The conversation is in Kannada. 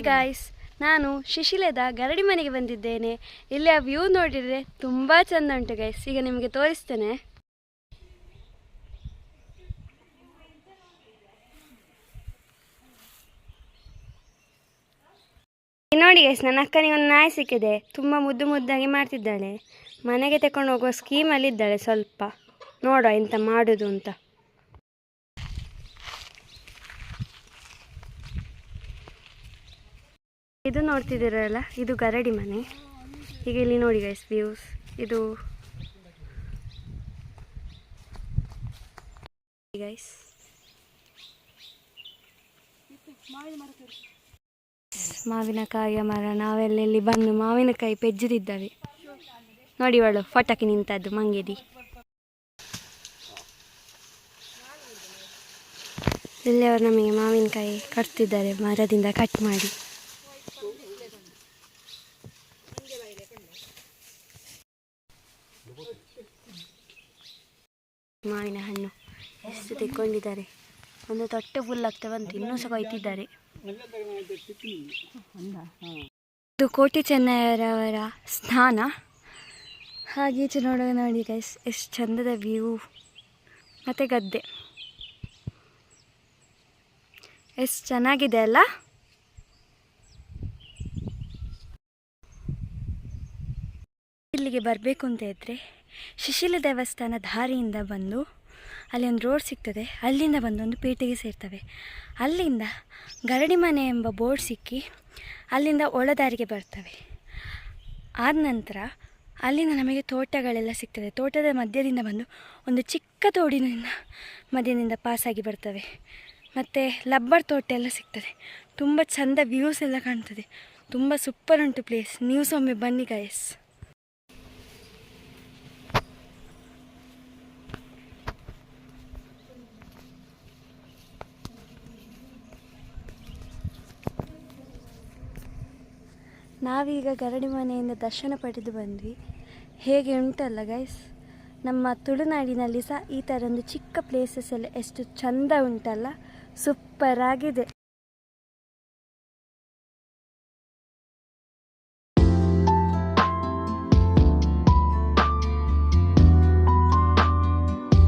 ಗಾಯ್ಸ್, ನಾನು ಶಿಶಿಲೆದ ಗರಡಿ ಮನೆಗೆ ಬಂದಿದ್ದೇನೆ. ಇಲ್ಲಿ ಆ ವ್ಯೂ ನೋಡಿದರೆ ತುಂಬ ಚೆಂದ ಉಂಟು ಗೈಸ್. ಈಗ ನಿಮಗೆ ತೋರಿಸ್ತೇನೆ. ನೋಡಿ ಗೈಸ್, ನನ್ನ ಅಕ್ಕನಿಗೆ ಒಂದು ನಾಯಿ ಸಿಕ್ಕಿದೆ. ತುಂಬ ಮುದ್ದು ಮುದ್ದಾಗಿ ಮಾಡ್ತಿದ್ದಾಳೆ. ಮನೆಗೆ ತಕೊಂಡು ಹೋಗುವ ಸ್ಕೀಮಲ್ಲಿ ಇದ್ದಾಳೆ. ಸ್ವಲ್ಪ ನೋಡುವ ಎಂತ ಮಾಡೋದು ಅಂತ. ಇದು ನೋಡ್ತಿದ್ದೀರಲ್ಲ, ಇದು ಗರಡಿ ಮನೆ. ಈಗ ಇಲ್ಲಿ ನೋಡಿ ಗೈಸ್ ವ್ಯೂಸ್. ಇದು ಗೈಸ್ ಮಾವಿನಕಾಯಿಯ ಮರ. ನಾವೆಲ್ಲ ಬಂದು ಮಾವಿನಕಾಯಿ ಪೆಜ್ಜಿದಿದ್ದಾವೆ. ನೋಡಿ ಅವಳು ಫಟಾಕಿ ನಿಂತದ್ದು ಮಂಗೇದಿ. ಇಲ್ಲಿ ಅವರು ನಮಗೆ ಮಾವಿನಕಾಯಿ ಕಟ್ತಿದ್ದಾರೆ ಮರದಿಂದ ಕಟ್ ಮಾಡಿ. ಮಾವಿನ ಹಣ್ಣು ಎಷ್ಟು ತೆಕ್ಕೊಂಡಿದ್ದಾರೆ. ಒಂದು ತೊಟ್ಟೆ ಫುಲ್ ಆಗ್ತಾ ಬಂತು, ಇನ್ನೂ ಸಹ ಕೊಯ್ತಿದ್ದಾರೆ. ಇದು ಕೋಟಿ ಚೆನ್ನಯ್ಯರವರ ಸ್ನಾನ. ಹಾಗೀಚೆ ನೋಡುವ ನೋಡಿ ಗೈಸ್, ಎಷ್ಟು ಚಂದದ ವ್ಯೂ. ಮತ್ತು ಗದ್ದೆ ಎಷ್ಟು ಚೆನ್ನಾಗಿದೆ ಅಲ್ಲ. ಇಲ್ಲಿಗೆ ಬರಬೇಕು ಅಂತ ಇದ್ದರೆ ಶಿಶಿಲ ದೇವಸ್ಥಾನ ದಾರಿಯಿಂದ ಬಂದು ಅಲ್ಲಿ ಒಂದು ರೋಡ್ ಸಿಗ್ತದೆ. ಅಲ್ಲಿಂದ ಬಂದು ಒಂದು ಪೇಟೆಗೆ ಸೇರ್ತವೆ. ಅಲ್ಲಿಂದ ಗರಡಿ ಮನೆ ಎಂಬ ಬೋರ್ಡ್ ಸಿಕ್ಕಿ ಅಲ್ಲಿಂದ ಒಳದಾರಿಗೆ ಬರ್ತವೆ. ಆದ ನಂತರ ಅಲ್ಲಿಂದ ನಮಗೆ ತೋಟಗಳೆಲ್ಲ ಸಿಗ್ತದೆ. ತೋಟದ ಮಧ್ಯದಿಂದ ಬಂದು ಒಂದು ಚಿಕ್ಕ ತೋಡಿನಿಂದ ಮಧ್ಯದಿಂದ ಪಾಸಾಗಿ ಬರ್ತವೆ. ಮತ್ತು ಲಬ್ಬರ್ ತೋಟ ಎಲ್ಲ ಸಿಗ್ತದೆ. ತುಂಬ ಚೆಂದ ವ್ಯೂಸ್ ಎಲ್ಲ ಕಾಣ್ತದೆ. ತುಂಬ ಸೂಪರ್ ಉಂಟು ಪ್ಲೇಸ್. ನೀವು ಸಹ ಒಮ್ಮೆ ಬನ್ನಿ ಗೈಸ್. ನಾವೀಗ ಗರಡಿ ಮನೆಯಿಂದ ದರ್ಶನ ಪಡೆದು ಬಂದ್ವಿ. ಹೇಗೆ ಉಂಟಲ್ಲ ಗೈಸ್, ನಮ್ಮ ತುಳುನಾಡಿನಲ್ಲಿ ಸಹ ಈ ಥರ ಒಂದು ಚಿಕ್ಕ ಪ್ಲೇಸಸ್ ಎಲ್ಲ ಎಷ್ಟು ಚೆಂದ ಉಂಟಲ್ಲ, ಸೂಪರ್ ಆಗಿದೆ.